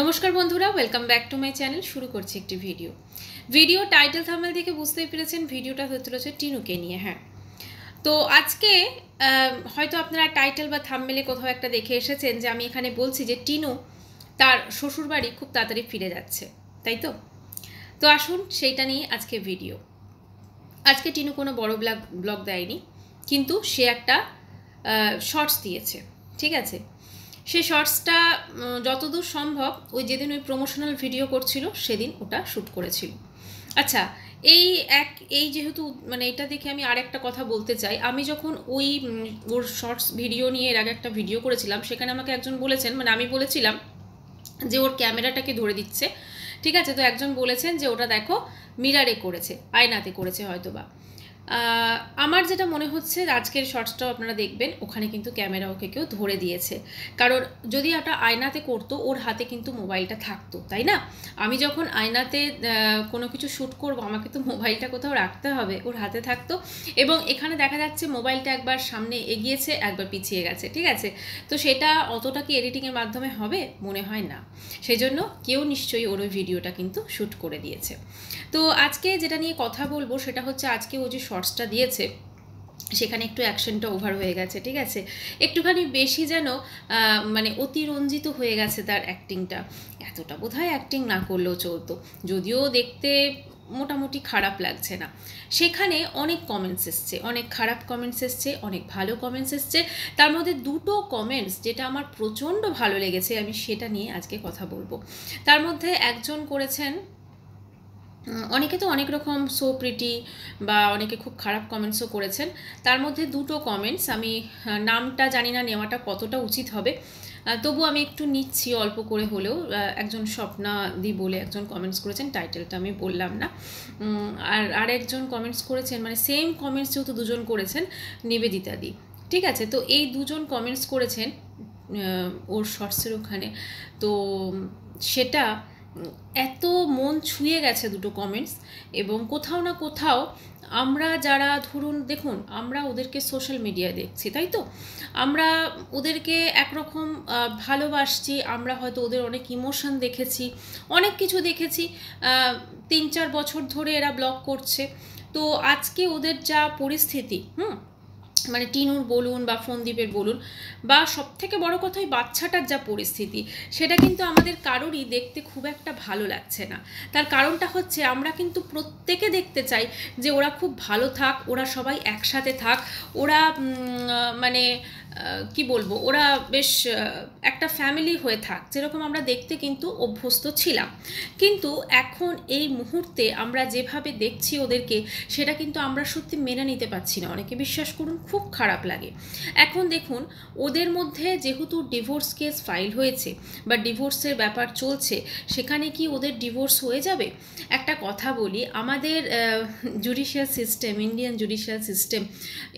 নমস্কার বন্ধুরা, welcome back to my channel. শুরু করছি একটি ভিডিও টাইটেল থাম্বনেল থেকে বুঝতেই পেরেছেন ভিডিওটা হতে চলেছে টিনুকে নিয়ে। হ্যাঁ, তো আজকে হয়তো আপনারা টাইটেল বা থাম্বনেলে কোথাও একটা দেখে এসেছেন যে আমি এখানে বলছি যে টিনু তার শ্বশুরবাড়ি খুব তাড়াতাড়ি ফিরে যাচ্ছে, তাই তো? তো আসুন সেইটা নিয়ে আজকে ভিডিও। আজকে টিনু কোনো বড় ব্লগ দেয়নি, কিন্তু সে একটা শর্টস দিয়েছে, ঠিক আছে? সে শর্টসটা যতদূর সম্ভব ওই যেদিন ওই প্রমোশনাল ভিডিও করছিল সেদিন ওটা শ্যুট করেছিল। আচ্ছা, এই যেহেতু মানে এটা দেখে আমি আর একটা কথা বলতে চাই। আমি যখন ওর শর্টস ভিডিও নিয়ে এর আগে একটা ভিডিও করেছিলাম, সেখানে আমাকে একজন বলেছেন, মানে আমি বলেছিলাম যে ওর ক্যামেরাটাকে ধরে দিচ্ছে, ঠিক আছে? তো একজন বলেছেন যে ওটা দেখো মিরারে করেছে, আয়নাতে করেছে হয়তো বা। আমার যেটা মনে হচ্ছে আজকের শর্টসটাও আপনারা দেখবেন, ওখানে কিন্তু ক্যামেরা ওকে কেউ ধরে দিয়েছে। কারণ যদি একটা আয়নাতে করতো ওর হাতে কিন্তু মোবাইলটা থাকতো, তাই না? আমি যখন আয়নাতে কোনো কিছু শ্যুট করব আমাকে তো মোবাইলটা কোথাও রাখতে হবে, ওর হাতে থাকতো। এবং এখানে দেখা যাচ্ছে মোবাইলটা একবার সামনে এগিয়েছে, একবার পিছিয়ে গেছে, ঠিক আছে? তো সেটা অতটা কি এডিটিংয়ের মাধ্যমে হবে? মনে হয় না। সেই জন্য কেউ নিশ্চয়ই ওর ওই ভিডিওটা কিন্তু শ্যুট করে দিয়েছে। তো আজকে যেটা নিয়ে কথা বলবো সেটা হচ্ছে, আজকে ও যে শর্টসটা দিয়েছে সেখানে একটু অ্যাকশনটা ওভার হয়ে গেছে, ঠিক আছে? একটুখানি বেশি যেন মানে অতিরঞ্জিত হয়ে গেছে তার অ্যাক্টিংটা। এতটা বোধহয় অ্যাক্টিং না করলেও চলতো, যদিও দেখতে মোটামুটি খারাপ লাগছে না। সেখানে অনেক কমেন্টস এসছে, অনেক খারাপ কমেন্টস এসছে, অনেক ভালো কমেন্টস এসছে। তার মধ্যে দুটো কমেন্টস যেটা আমার প্রচণ্ড ভালো লেগেছে, আমি সেটা নিয়ে আজকে কথা বলবো। তার মধ্যে একজন করেছেন, অনেকে তো অনেক রকম সো প্রিটি বা অনেকে খুব খারাপ কমেন্টসও করেছেন। তার মধ্যে দুটো কমেন্টস আমি নামটা জানি না নেওয়াটা কতটা উচিত হবে, তবু আমি একটু নিচ্ছি অল্প করে হলেও। একজন স্বপ্না দি বলে একজন কমেন্টস করেছেন, টাইটেলটা আমি বললাম না। আর আরেকজন কমেন্টস করেছেন, মানে সেম কমেন্টস যেহেতু দুজন করেছেন, নিবেদিতা দি, ঠিক আছে? তো এই দুজন কমেন্টস করেছেন ওর শর্টসের ওখানে। তো সেটা এত মন ছুঁয়ে গেছে দুটো কমেন্টস। এবং কোথাও না কোথাও আমরা যারা ধরুন, দেখুন, আমরা ওদেরকে সোশ্যাল মিডিয়ায় দেখছি, তাই তো? আমরা ওদেরকে একরকম ভালোবাসছি, আমরা হয়তো ওদের অনেক ইমোশন দেখেছি, অনেক কিছু দেখেছি। 3-4 বছর ধরে এরা ব্লগ করছে। তো আজকে ওদের যা পরিস্থিতি, মানে টিনুর বলুন বা ফোনদীপের বলুন, বা সব থেকে বড় কথা ওই বাচ্চাটার যা পরিস্থিতি, সেটা কিন্তু আমাদের কারোরই দেখতে খুব একটা ভালো লাগছে না। তার কারণটা হচ্ছে আমরা কিন্তু প্রত্যেকে দেখতে চাই যে ওরা খুব ভালো থাক, ওরা সবাই একসাথে থাক, ওরা মানে কি বলবো, ওরা বেশ একটা ফ্যামিলি হয়ে থাক, যেরকম আমরা দেখতে কিন্তু অভ্যস্ত ছিলাম। কিন্তু এখন এই মুহূর্তে আমরা যেভাবে দেখছি ওদেরকে, সেটা কিন্তু আমরা সত্যি মেনে নিতে পারছি না। অনেকে বিশ্বাস করুন খুব খারাপ লাগে। এখন দেখুন, ওদের মধ্যে যেহেতু ডিভোর্স কেস ফাইল হয়েছে বা ডিভোর্সের ব্যাপার চলছে, সেখানে কি ওদের ডিভোর্স হয়ে যাবে? একটা কথা বলি, আমাদের judicial system, Indian judicial system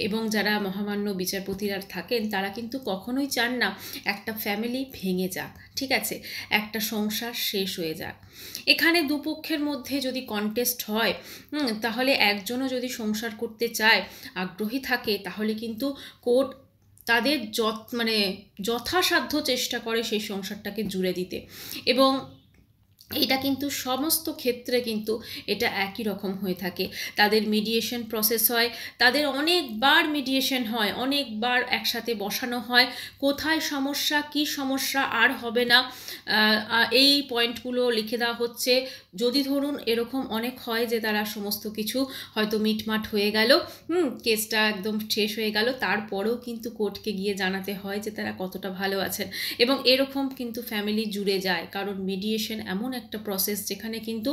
এবং যারা মহামান্য বিচারপতিরা থাকেন, তারা কিন্তু কখনোই চান না একটা ফ্যামিলি ভেঙে যাক, ঠিক আছে? একটা সংসার শেষ হয়ে যাক। এখানে দুপক্ষের মধ্যে যদি কন্টেস্ট হয়, তাহলে একজনও যদি সংসার করতে চায়, আগ্রহী থাকে, তাহলে কিন্তু কোর্ট তাদের মানে যথাসাধ্য চেষ্টা করে সেই সংসারটাকে জুড়ে দিতে। এবং এটা কিন্তু সমস্ত ক্ষেত্রে কিন্তু এটা একই রকম হয়ে থাকে। তাদের মিডিয়েশন প্রসেস হয়, তাদের অনেকবার মিডিয়েশন হয়, অনেকবার একসাথে বসানো হয়, কোথায় সমস্যা, কি সমস্যা আর হবে না, এই পয়েন্টগুলো লিখে দেওয়া হচ্ছে। যদি ধরুন এরকম অনেক হয় যে তারা সমস্ত কিছু হয়তো মিটমাট হয়ে গেল, কেসটা একদম শেষ হয়ে গেল, তারপরেও কিন্তু কোর্টকে গিয়ে জানাতে হয় যে তারা কতটা ভালো আছেন। এবং এরকম কিন্তু ফ্যামিলি জুড়ে যায়, কারণ মিডিয়েশন এমন একটা প্রসেস যেখানে কিন্তু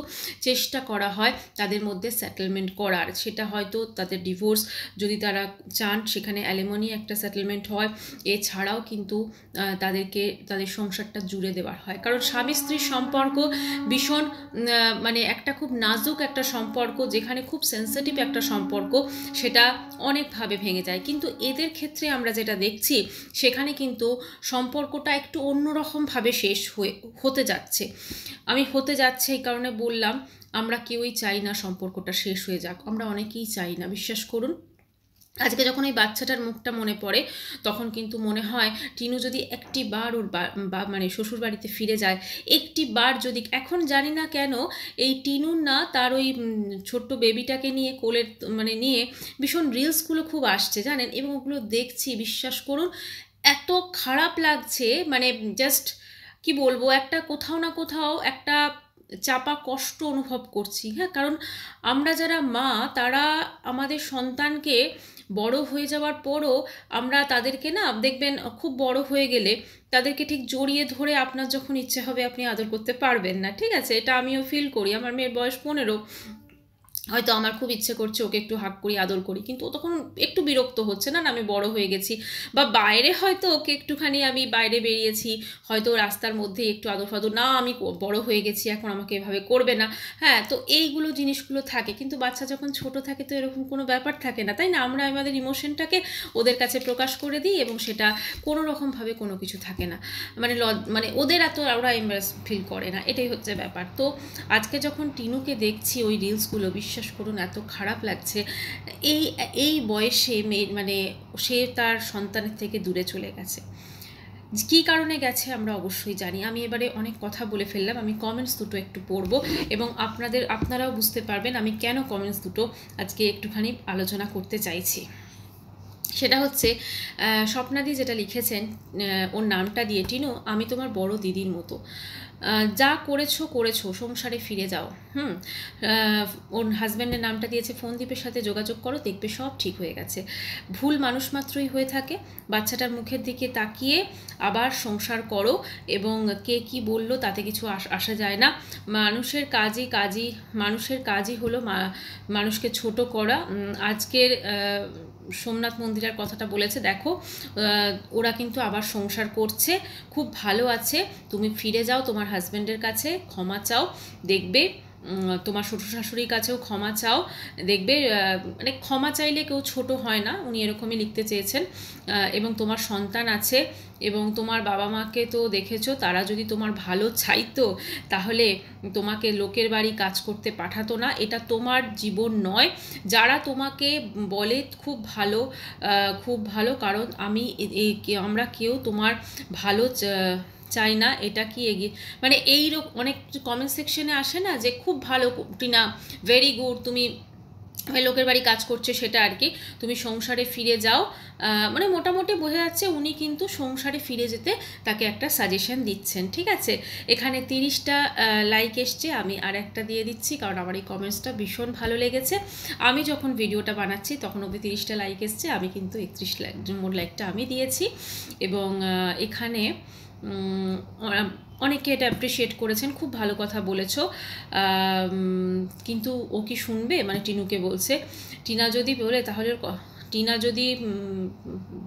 চেষ্টা করা হয় তাদের মধ্যে সেটেলমেন্ট করার। সেটা হয়তো তাদের ডিভোর্স যদি তারা চান, সেখানে অ্যালিমনি একটা সেটেলমেন্ট হয়। এছাড়াও কিন্তু তাদেরকে তাদের সংসারটা জুড়ে দেওয়া হয়, কারণ স্বামী স্ত্রীর সম্পর্ক ভীষণ মানে একটা খুব নাজুক একটা সম্পর্ক, যেখানে খুব সেন্সিটিভ একটা সম্পর্ক, সেটা অনেকভাবে ভেঙে যায়। কিন্তু এদের ক্ষেত্রে আমরা যেটা দেখছি, সেখানে কিন্তু সম্পর্কটা একটু অন্যরকমভাবে শেষ হতে যাচ্ছে। আমি হতে যাচ্ছে এই কারণে বললাম, আমরা কেউই চাই না সম্পর্কটা শেষ হয়ে যাক, আমরা অনেকেই চাই না, বিশ্বাস করুন। আজকে যখন ওই বাচ্চাটার মুখটা মনে পড়ে তখন কিন্তু মনে হয় টিনু যদি একটি বার ওর মানে শ্বশুর বাড়িতে ফিরে যায়, একটি বার যদি, এখন জানি না কেন এই টিনুর না তার ওই ছোট্ট বেবিটাকে নিয়ে কোলের মানে নিয়ে ভীষণ রিলসগুলো খুব আসছে জানেন, এবং ওগুলো দেখছি বিশ্বাস করুন এত খারাপ লাগছে, মানে জাস্ট কি বলবো, একটা কোথাও না কোথাও একটা চাপা কষ্ট অনুভব করছি। হ্যাঁ, কারণ আমরা যারা মা তারা আমাদের সন্তানকে বড় হয়ে যাওয়ার পরও আমরা তাদেরকে না দেখবেন খুব বড় হয়ে গেলে তাদেরকে ঠিক জড়িয়ে ধরে আপনার যখন ইচ্ছে হবে আপনি আদর করতে পারবেন না, ঠিক আছে, এটা আমিও ফিল করি। আমার মেয়ের বয়স 15, হয়তো আমার খুব ইচ্ছে করছে ওকে একটু হাক করি আদর করি, কিন্তু ও তখন একটু বিরক্ত হচ্ছে না, আমি বড় হয়ে গেছি, বা বাইরে হয়তো ওকে একটুখানি আমি বাইরে বেরিয়েছি, হয়তো রাস্তার মধ্যে একটু আদর ফাদর, না আমি বড় হয়ে গেছি এখন আমাকে এভাবে করবে না। হ্যাঁ, তো এইগুলো জিনিসগুলো থাকে, কিন্তু বাচ্চা যখন ছোট থাকে তো এরকম কোনো ব্যাপার থাকে না, তাই না? আমরা আমাদের ইমোশনটাকে ওদের কাছে প্রকাশ করে দিই এবং সেটা কোনো রকমভাবে কোনো কিছু থাকে না, মানে মানে ওদের এত ওরা এমবারেস ফিল করে না, এটাই হচ্ছে ব্যাপার। তো আজকে যখন টিনুকে দেখছি ওই রিলসগুলো, বিশ্বাস করুন এত খারাপ লাগছে। এই এই বয়সে মেয়ে মানে সে তার সন্তানের থেকে দূরে চলে গেছে, কী কারণে গেছে আমরা অবশ্যই জানি। আমি এবারে অনেক কথা বলে ফেললাম, আমি কমেন্টস দুটো একটু পড়বো এবং আপনারাও বুঝতে পারবেন আমি কেন কমেন্টস দুটো আজকে একটুখানি আলোচনা করতে চাইছি। সেটা হচ্ছে স্বপ্নাদি যেটা লিখেছেন ওর নামটা দিয়ে, টিনু আমি তোমার বড় দিদির মতো, যা করেছো করেছো, সংসারে ফিরে যাও। ওর হাজব্যান্ডের নামটা দিয়েছে ফোনদীপের সাথে যোগাযোগ করো, দেখবে সব ঠিক হয়ে গেছে। ভুল মানুষ মাত্রই হয়ে থাকে, বাচ্চাটার মুখের দিকে তাকিয়ে আবার সংসার করো, এবং কে কি বললো তাতে কিছু আসা যায় না। মানুষের কাজই হলো মানুষকে ছোট করা। আজকের সোমনাথ মন্দিরের কথাটা বলেছে, দেখো ওরা কিন্তু আবার সংসার করছে, খুব ভালো আছে, তুমি ফিরে যাও তোমার হাজব্যান্ডের কাছে, ক্ষমা চাও, দেখবে তোমার শ্বশুর শাশুড়ির কাছেও ক্ষমা চাও, দেখবে মানে ক্ষমা চাইলে কেউ ছোট হয় না, উনি এরকমই লিখতে চেয়েছেন। এবং তোমার সন্তান আছে এবং তোমার বাবা মাকে তো দেখেছো, তারা যদি তোমার ভালো চাইতো তাহলে তোমাকে লোকের বাড়ি কাজ করতে পাঠাতো না, এটা তোমার জীবন নয়। যারা তোমাকে বলে খুব ভালো, কারণ আমরা কেউ তোমার ভালো চাই না, এটা কি এগিয়ে, মানে এইরকম অনেক কমেন্ট সেকশনে আসে না যে খুব ভালো টিনা, ভেরি গুড, তুমি লোকের বাড়ি কাজ করছে সেটা আর কি, তুমি সংসারে ফিরে যাও। মানে মোটামুটি বোঝা যাচ্ছে উনি কিন্তু সংসারে ফিরে যেতে তাকে একটা সাজেশন দিচ্ছেন, ঠিক আছে। এখানে 30টা লাইক এসছে, আমি আর একটা দিয়ে দিচ্ছি কারণ আমার এই কমেন্টসটা ভীষণ ভালো লেগেছে। আমি যখন ভিডিওটা বানাচ্ছি তখন অবধি 30টা লাইক এসছে, আমি কিন্তু 31 লাইকটা আমি দিয়েছি। এবং এখানে অনেকে এটা অ্যাপ্রিসিয়েট করেছেন, খুব ভালো কথা বলেছো, কিন্তু ও কি শুনবে, মানে টিনুকে বলছে, টিনা যদি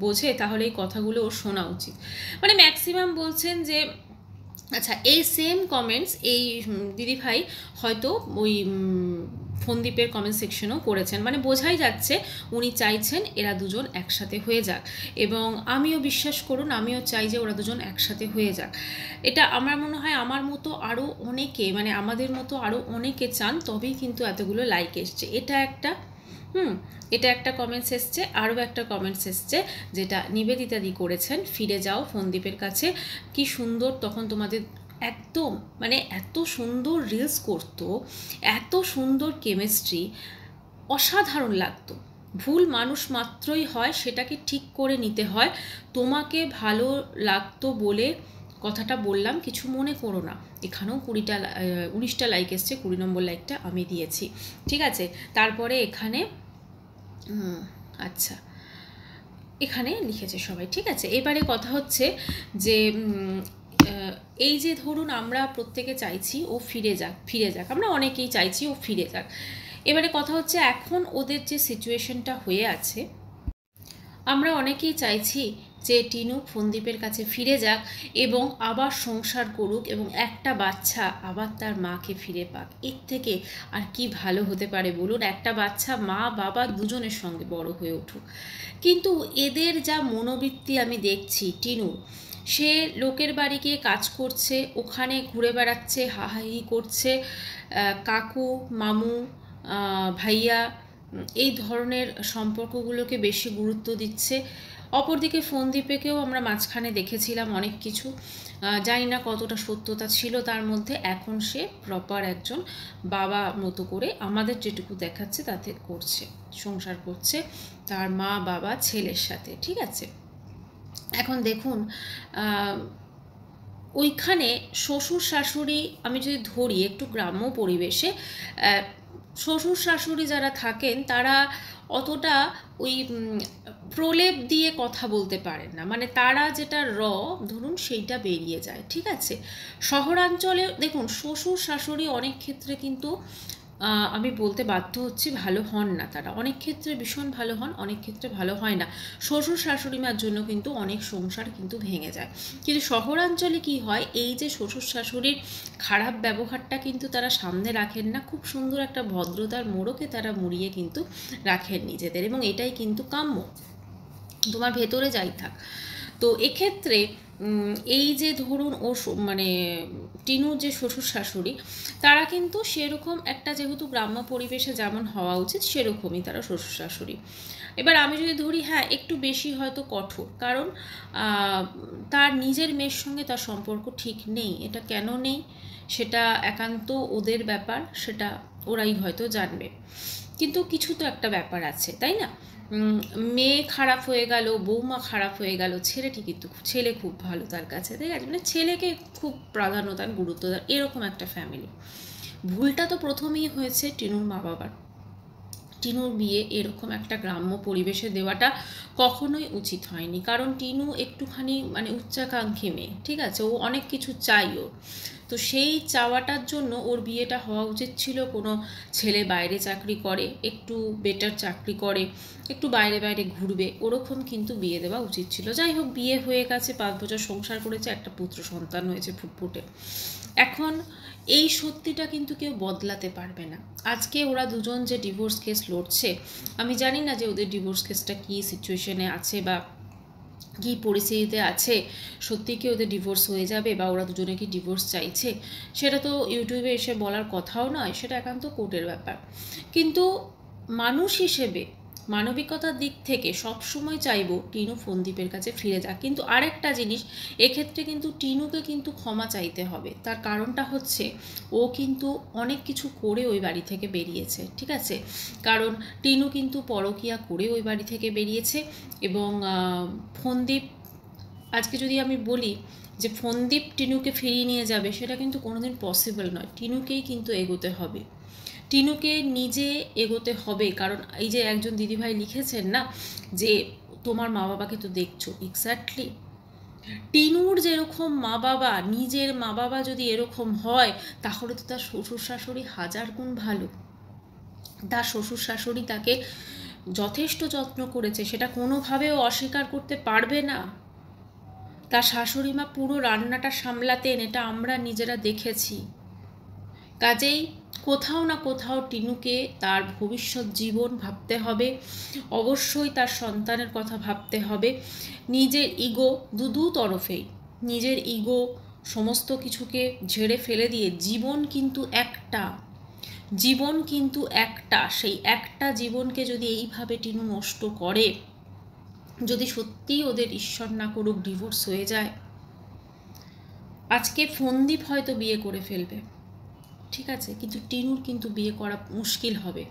বোঝে তাহলে এই কথাগুলো ওর শোনা উচিত, মানে ম্যাক্সিমাম বলছেন যে আচ্ছা এই সেম কমেন্টস এই দিদিভাই হয়তো ওই ফোনদীপের কমেন্ট সেকশনও করেছেন, মানে বোঝাই যাচ্ছে উনি চাইছেন এরা দুজন একসাথে হয়ে যাক, এবং আমিও বিশ্বাস করুন আমিও চাই যে ওরা দুজন একসাথে হয়ে যাক। এটা আমার মনে হয় আমার মতো আরও অনেকে, মানে আমাদের মতো আরও অনেকে চান, তবেই কিন্তু এতগুলো লাইক এসছে। এটা একটা কমেন্টস এসছে, আরও একটা কমেন্টস এসছে যেটা নিবেদিতাদি করেছেন, ফিরে যাও ফোনদীপের কাছে, কি সুন্দর তখন তোমাদের একদম মানে এত সুন্দর রিলস করতো, এত সুন্দর কেমিস্ট্রি, অসাধারণ লাগতো। ভুল মানুষ মাত্রই হয়, সেটাকে ঠিক করে নিতে হয়। তোমাকে ভালো লাগতো বলে কথাটা বললাম, কিছু মনে করো না। এখানেও 19টা লাইক এসছে, 20 নম্বর লাইকটা আমি দিয়েছি, ঠিক আছে। তারপরে এখানে আচ্ছা এখানে লিখেছে সবাই, ঠিক আছে। এবারে কথা হচ্ছে যে এই যে ধরুন আমরা প্রত্যেকে চাইছি ও ফিরে যাক, আমরা অনেকেই চাইছি ও ফিরে যাক। এবারে কথা হচ্ছে এখন ওদের যে সিচুয়েশনটা হয়ে আছে, আমরা অনেকেই চাইছি যে টিনু ফোনদীপের কাছে ফিরে যাক এবং আবার সংসার করুক এবং একটা বাচ্চা আবার তার মাকে ফিরে পাক। এর থেকে আর কি ভালো হতে পারে বলুন, একটা বাচ্চা মা বাবা দুজনের সঙ্গে বড় হয়ে উঠুক। কিন্তু এদের যা মনোবৃত্তি আমি দেখছি, টিনু সে লোকের বাড়ি গিয়ে কাজ করছে, ওখানে ঘুরে বেড়াচ্ছে, হাহাহি করছে, কাকু মামু ভাইয়া এই ধরনের সম্পর্কগুলোকে বেশি গুরুত্ব দিচ্ছে। অপরদিকে ফোনদীপেকেও আমরা মাঝখানে দেখেছিলাম অনেক কিছু, জানি না কতটা সত্যতা ছিল তার মধ্যে। এখন সে প্রপার একজন বাবা মতো করে আমাদের যেটুকু দেখাচ্ছে তাতে করছে, সংসার করছে তার মা বাবা ছেলের সাথে, ঠিক আছে। এখন দেখুন ওইখানে শ্বশুর শাশুড়ি, আমি যদি ধরি একটু গ্রাম্য পরিবেশে, শ্বশুর শাশুড়ি যারা থাকেন তারা অতটা ওই প্রলেপ দিয়ে কথা বলতে পারেন না, মানে তারা যেটা ধরুন সেইটা বেরিয়ে যায়, ঠিক আছে। শহরাঞ্চলে দেখুন শ্বশুর শাশুড়ি অনেক ক্ষেত্রে কিন্তু আমি বলতে বাধ্য হচ্ছি ভালো হন না, তারা অনেক ক্ষেত্রে ভীষণ ভালো হন, অনেক ক্ষেত্রে ভালো হয় না। শ্বশুর শাশুড়িমার জন্য কিন্তু অনেক সংসার কিন্তু ভেঙে যায়। কিন্তু শহরাঞ্চলে কি হয়, এই যে শ্বশুর শাশুড়ির খারাপ ব্যবহারটা কিন্তু তারা সামনে রাখেন না, খুব সুন্দর একটা ভদ্রতার মোড়কে তারা মুড়িয়ে কিন্তু রাখেন নিজেদের, এবং এটাই কিন্তু কাম্য, তোমার ভেতরে যাই থাক। তো এক্ষেত্রে এই যে ধরুন ও মানে টিনুর যে শ্বশুর শাশুড়ি, তারা কিন্তু সেরকম একটা, যেহেতু গ্রাম্য পরিবেশে যেমন হওয়া উচিত সেরকমই তারা শ্বশুর শাশুড়ি। এবার আমি যদি ধরি হ্যাঁ একটু বেশি হয়তো কঠোর, কারণ তার নিজের মেয়ের সঙ্গে তার সম্পর্ক ঠিক নেই। এটা কেন নেই সেটা একান্ত ওদের ব্যাপার, সেটা ওরাই হয়তো জানবে, কিন্তু কিছু তো একটা ব্যাপার আছে, তাই না? মেয়ে খারাপ হয়ে গেল, বৌমা খারাপ হয়ে গেল, ছেলেটি কিন্তু ছেলে খুব ভালো তার কাছে, ঠিক আছে, মানে ছেলেকে খুব প্রাধান্য দেন, গুরুত্ব দেন, এরকম একটা ফ্যামিলি। ভুলটা তো প্রথমেই হয়েছে টিনুর মা বাবার। টিনুর বিয়ে এরকম একটা গ্রাম্য পরিবেশে দেওয়াটা কখনোই উচিত হয়নি, কারণ টিনু একটুখানি মানে উচ্চাকাঙ্ক্ষী মেয়ে, ঠিক আছে, ও অনেক কিছু চাই ওর। তো সেই চাওয়াটার জন্য ওর বিয়েটা হওয়া উচিত ছিল কোনো ছেলে বাইরে চাকরি করে, একটু বেটার চাকরি করে, একটু বাইরে বাইরে ঘুরবে, ওরকম কিন্তু বিয়ে দেওয়া উচিত ছিল। যাই হোক, বিয়ে হয়ে গেছে, 5 বছর সংসার করেছে, একটা পুত্র সন্তান হয়েছে ফুটফুটে। এখন এই সত্যিটা কিন্তু কেউ বদলাতে পারবে না। আজকে ওরা দুজন যে ডিভোর্স কেস লড়ছে, আমি জানি না যে ওদের ডিভোর্স কেসটা কী সিচুয়েশনে আছে বা কী পরিস্থিতিতে আছে, সত্যি কি ওদের ডিভোর্স হয়ে যাবে বা ওরা দুজনে কি ডিভোর্স চাইছে, সেটা তো ইউটিউবে এসে বলার কথাও নয়, সেটা একান্ত কোর্টের ব্যাপার। কিন্তু মানুষ হিসেবে মানবিকতার দিক থেকে সবসময় চাইবো টিনু ফোনদীপের কাছে ফিরে যাক। কিন্তু আরেকটা জিনিস, এক্ষেত্রে কিন্তু টিনুকে কিন্তু ক্ষমা চাইতে হবে। তার কারণটা হচ্ছে ও কিন্তু অনেক কিছু করে ওই বাড়ি থেকে বেরিয়েছে, ঠিক আছে, কারণ টিনু কিন্তু পরকীয়া করে ওই বাড়ি থেকে বেরিয়েছে। এবং ফোনদীপ, আজকে যদি আমি বলি যে ফোনদীপ টিনুকে ফিরিয়ে নিয়ে যাবে, সেটা কিন্তু কোনোদিন পসিবল নয়। টিনুকেই কিন্তু এগোতে হবে, টিনুকে নিজে এগোতে হবে। কারণ এই যে একজন দিদিভাই লিখেছেন না যে তোমার মা বাবাকে তো দেখছো, এক্স্যাক্টলি টিনুর যেরকম মা বাবা, নিজের মা বাবা যদি এরকম হয়, তাহলে তো তার শ্বশুর শাশুড়ি হাজার গুণ ভালো। তার শ্বশুর শাশুড়ি তাকে যথেষ্ট যত্ন করেছে, সেটা কোনোভাবেও অস্বীকার করতে পারবে না। তার শাশুড়ি মা পুরো রান্নাটা সামলাতেন, এটা আমরা নিজেরা দেখেছি। কাজেই কোথাও না কোথাও টিনুকে তার ভবিষ্যৎ জীবন ভাবতে হবে, অবশ্যই তার সন্তানের কথা ভাবতে হবে। নিজের ইগো দু তরফেই, নিজের ইগো সমস্ত কিছুকে ঝেড়ে ফেলে দিয়ে, জীবন কিন্তু একটা, জীবন কিন্তু একটা, সেই একটা জীবনকে যদি এইভাবে টিনু নষ্ট করে, যদি সত্যিই ওদের ঈশ্বর না করুক ডিভোর্স হয়ে যায়, আজকে ফোনদীপ হয়তো বিয়ে করে ফেলবে, ঠিক আছে, কিন্তু টিনুর কিন্তু বিয়ে করা মুশকিল হবে।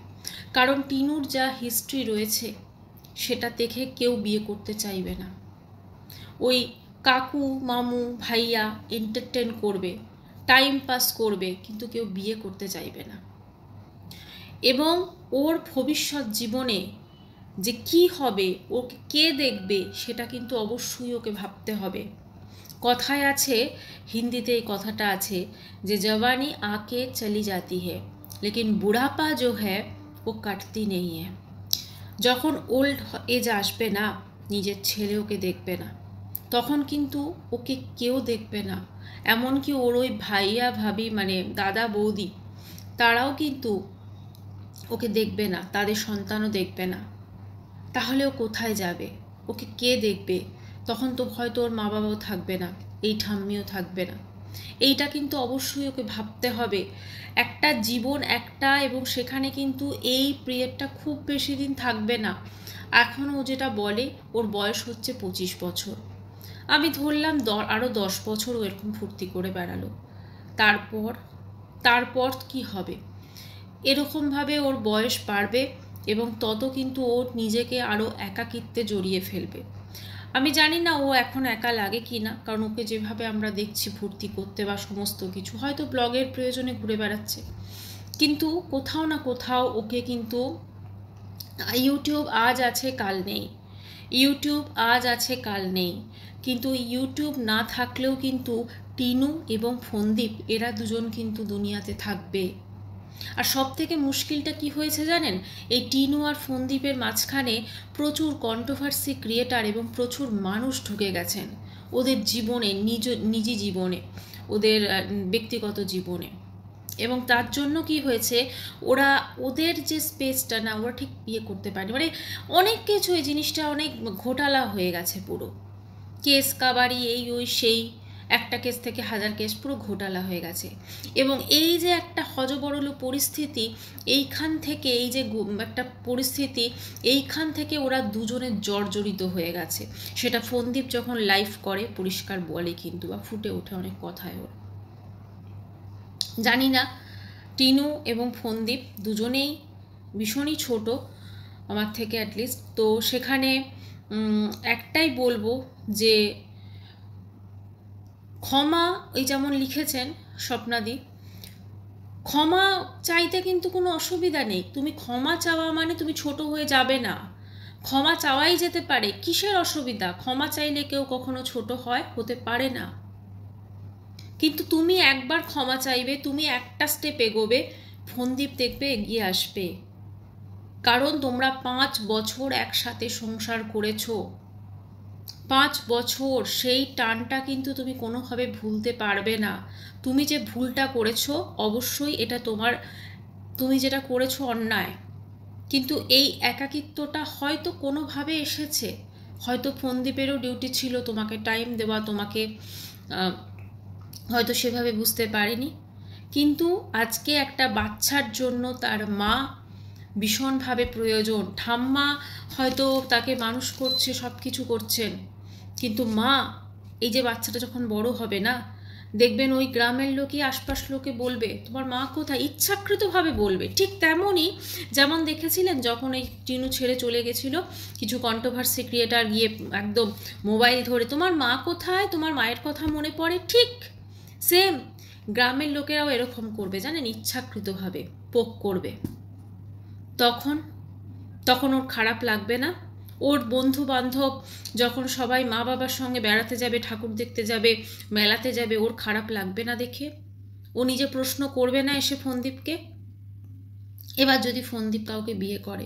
কারণ টিনুর যা হিস্ট্রি রয়েছে সেটা দেখে কেউ বিয়ে করতে চাইবে না। ওই কাকু মামু ভাইয়া এন্টারটেন করবে, টাইম পাস করবে, কিন্তু কেউ বিয়ে করতে চাইবে না। এবং ওর ভবিষ্যৎ জীবনে যে কি হবে, ওকে কে দেখবে, সেটা কিন্তু অবশ্যই ওকে ভাবতে হবে। কথায় আছে, হিন্দিতে এই কথাটা আছে যে জওয়ানি আকে চলি जाती है लेकिन बुढ़ापा जो है वो কাটতি নেই है। যখন ওল্ড এজ আসবে না, নিজের ছেলে ওকে দেখবে না, তখন কিন্তু ওকে কেউ দেখবে না। এমনকি ওর ওই ভাইয়া ভাবি মানে দাদা বৌদি, তারাও কিন্তু ওকে দেখবে না, তাদের সন্তানও দেখবে না। তাহলে ও কোথায় যাবে, ওকে কে দেখবে? তখন তো হয়তো ওর মা বাবাও থাকবে না, এই ঠাম্মিও থাকবে না। এইটা কিন্তু অবশ্যই ওকে ভাবতে হবে। একটা জীবন একটা, এবং সেখানে কিন্তু এই পিরিয়ডটা খুব বেশি দিন থাকবে না। এখন ও যেটা বলে ওর বয়স হচ্ছে 25 বছর, আমি ধরলাম আরও 10 বছর ও এরকম ফুর্তি করে বেড়ালো, তারপর তারপর কি হবে? এরকমভাবে ওর বয়স বাড়বে এবং তত কিন্তু ও নিজেকে আরও একাকিত্বে জড়িয়ে ফেলবে। আমি জানি না ও এখন একা লাগে কি না, কারণ ওকে যেভাবে আমরা দেখছি ফুর্তি করতে বা সমস্ত কিছু, হয়তো ব্লগের প্রয়োজনে ঘুরে বেড়াচ্ছে, কিন্তু কোথাও না কোথাও ওকে কিন্তু ইউটিউব আজ আছে কাল নেই, ইউটিউব আজ আছে কাল নেই, কিন্তু ইউটিউব না থাকলেও কিন্তু টিনু এবং ফন্দীপ এরা দুজন কিন্তু দুনিয়াতে থাকবে। আর সব থেকে মুশকিলটা কি হয়েছে জানেন? এই টিনু আর ফন্দীপের মাঝখানে প্রচুর কন্ট্রোভার্সি ক্রিয়েটার এবং প্রচুর মানুষ ঢুকে গেছেন ওদের জীবনে, নিজি জীবনে, ওদের ব্যক্তিগত জীবনে। এবং তার জন্য কি হয়েছে, ওরা ওদের যে স্পেসটা না ওরা ঠিক ইয়ে করতে পারে, মানে অনেক কিছু এই জিনিসটা অনেক ঘোটালা হয়ে গেছে পুরো। কেস কাবারি এই ওই সেই, একটা কেস থেকে হাজার কেস, পুরো ঘোটালা হয়ে গেছে। এবং এই যে একটা হযবরল পরিস্থিতি, এইখান থেকে এই যে একটা পরিস্থিতি, এইখান থেকে ওরা দুজনে জর্জরিত হয়ে গেছে। সেটা ফন্দীপ যখন লাইভ করে পরিষ্কার বলে কিন্তু, বা ফুটে ওঠে অনেক কথায় ওর। জানি না, টিনু এবং ফন্দীপ দুজনেই ভীষণই ছোট আমার থেকে অ্যাটলিস্ট, তো সেখানে একটাই বলবো যে ক্ষমা, এই যেমন লিখেছেন স্বপ্নাদি, ক্ষমা চাইতে কিন্তু কোনো অসুবিধা নেই। তুমি ক্ষমা চাওয়া মানে তুমি ছোট হয়ে যাবে না, ক্ষমা চাওয়াই যেতে পারে, কিসের অসুবিধা? ক্ষমা চাইলে কেউ কখনো ছোট হতে পারে না। কিন্তু তুমি একবার ক্ষমা চাইবে, তুমি একটা স্টেপ এগোবে, ফন্দীপ দেখবে এগিয়ে আসবে। কারণ তোমরা 5 বছর একসাথে সংসার করেছো, 5 বছর, সেই টানটা কিন্তু তুমি কোনোভাবে ভুলতে পারবে না। তুমি যে ভুলটা করেছো, অবশ্যই এটা তুমি যেটা করেছো অন্যায়, কিন্তু এই একাকিত্বটা হয়তো কোনোভাবে এসেছে, হয়তো ফন্দীপেরও ডিউটি ছিল তোমাকে টাইম দেওয়া, তোমাকে হয়তো সেভাবে বুঝতে পারেনি। কিন্তু আজকে একটা বাচ্চার জন্য তার মা ভীষণভাবে প্রয়োজন। ঠাম্মা হয়তো তাকে মানুষ করছে, সব কিছু করছেন, কিন্তু মা, এই যে বাচ্চাটা যখন বড় হবে না, দেখবেন ওই গ্রামের লোকই আশপাশ লোকে বলবে তোমার মা কোথায়, ইচ্ছাকৃতভাবে বলবে। ঠিক তেমনই যেমন দেখেছিলেন যখন এই টিনু ছেড়ে চলে গেছিল, কিছু কন্ট্রোভার্সি ক্রিয়েটার গিয়ে একদম মোবাইল ধরে তোমার মা কোথায়, তোমার মায়ের কথা মনে পড়ে, ঠিক সেম গ্রামের লোকেরাও এরকম করবে, জানেন, ইচ্ছাকৃতভাবে পোক করবে। তখন ওর খারাপ লাগবে না? ওর বন্ধু বান্ধব যখন সবাই মা বাবার সঙ্গে বেড়াতে যাবে, ঠাকুর দেখতে যাবে, মেলাতে যাবে, ওর খারাপ লাগবে না দেখে? ও নিজে প্রশ্ন করবে না এসে ফন্দীপকে? এবার যদি ফন্দীপ কাউকে বিয়ে করে,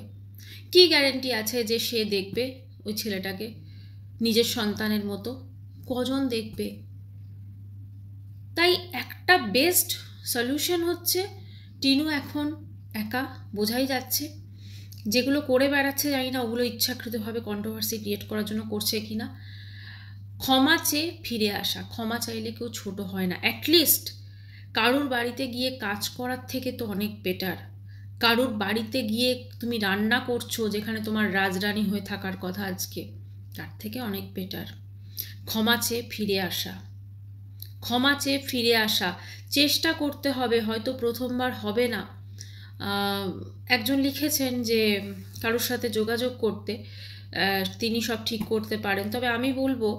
কি গ্যারেন্টি আছে যে সে দেখবে ওই ছেলেটাকে নিজের সন্তানের মতো? কজন দেখবে? তাই একটা বেস্ট সলিউশন হচ্ছে, টিনু এখন একা, বোঝাই যাচ্ছে। যেগুলো করে বেড়াচ্ছে জানি না ওগুলো ইচ্ছাকৃতভাবে কন্ট্রোভার্সি ক্রিয়েট করার জন্য করছে কি না। ক্ষমা চেয়ে ফিরে আসা, ক্ষমা চাইলে কেউ ছোট হয় না। অ্যাটলিস্ট কারুর বাড়িতে গিয়ে কাজ করার থেকে তো অনেক বেটার। কারুর বাড়িতে গিয়ে তুমি রান্না করছো, যেখানে তোমার রাজরানী হয়ে থাকার কথা আজকে, তার থেকে অনেক বেটার। ক্ষমা চেয়ে ফিরে আসা, ক্ষমা চেয়ে ফিরে আসা, চেষ্টা করতে হবে, হয়তো প্রথমবার হবে না। একজন লিখেছেন যে কারোর সাথে যোগাযোগ করতে, তিনি সব ঠিক করতে পারেন, তবে আমি বলবো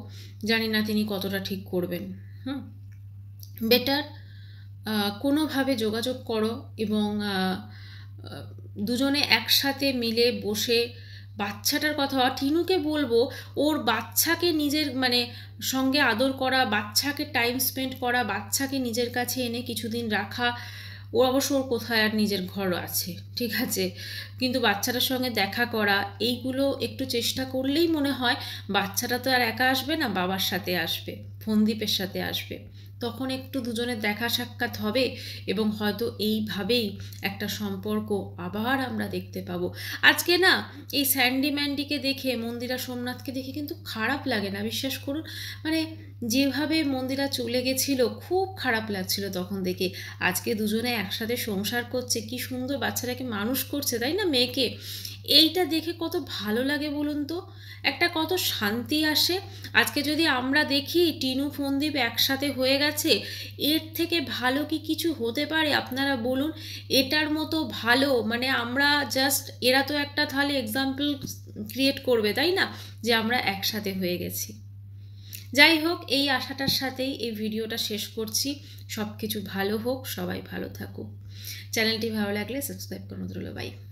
জানি না তিনি কতটা ঠিক করবেন। বেটার কোনোভাবে যোগাযোগ করো এবং দুজনে একসাথে মিলে বসে বাচ্চাটার কথা, টিনুকে বলবো ওর বাচ্চাকে নিজের মানে সঙ্গে আদর করা, বাচ্চাকে টাইম স্পেন্ড করা, বাচ্চাকে নিজের কাছে এনে কিছুদিন রাখা। ও অবশ্য ওর কোথায় আর নিজের ঘর আছে, ঠিক আছে, কিন্তু বাচ্চাটার সঙ্গে দেখা করা, এইগুলো একটু চেষ্টা করলেই মনে হয় বাচ্চাটা তো আর একা আসবে না, বাবার সাথে আসবে, ফন্দীপের সাথে আসবে। তখন একটু দুজনের দেখা সাক্ষাৎ হবে এবং হয়তো এইভাবেই একটা সম্পর্ক আবার আমরা দেখতে পাবো। আজকে না এই স্যান্ডি ম্যান্ডিকে দেখে, মন্দিরা সোমনাথকে দেখে কিন্তু খারাপ লাগে না, বিশ্বাস করুন। মানে যেভাবে মন্দিরা চলে গেছিল খুব খারাপ লাগছিল তখন দেখে। আজকে দুজনে একসাথে সংসার করছে, কি সুন্দর বাচ্চাটাকে মানুষ করছে, তাই না, মেয়েকে। এইটা দেখে কত ভালো লাগে বলুন তো, একটা কত শান্তি আসে। আজকে যদি আমরা দেখি টিনু ফোনদীপ একসাথে হয়ে গেছে, এর থেকে ভালো কি কিছু হতে পারে আপনারা বলুন। এটার মতো ভালো মানে আমরা জাস্ট, এরা তো একটা তাহলে এক্সাম্পল ক্রিয়েট করবে, তাই না, যে আমরা একসাথে হয়ে গেছি। যাই হোক, এই আশাটার সাথেই এই ভিডিওটা শেষ করছি। সব কিছু ভালো হোক, সবাই ভালো থাকুক। চ্যানেলটি ভালো লাগলে সাবস্ক্রাইব করুন। বাই।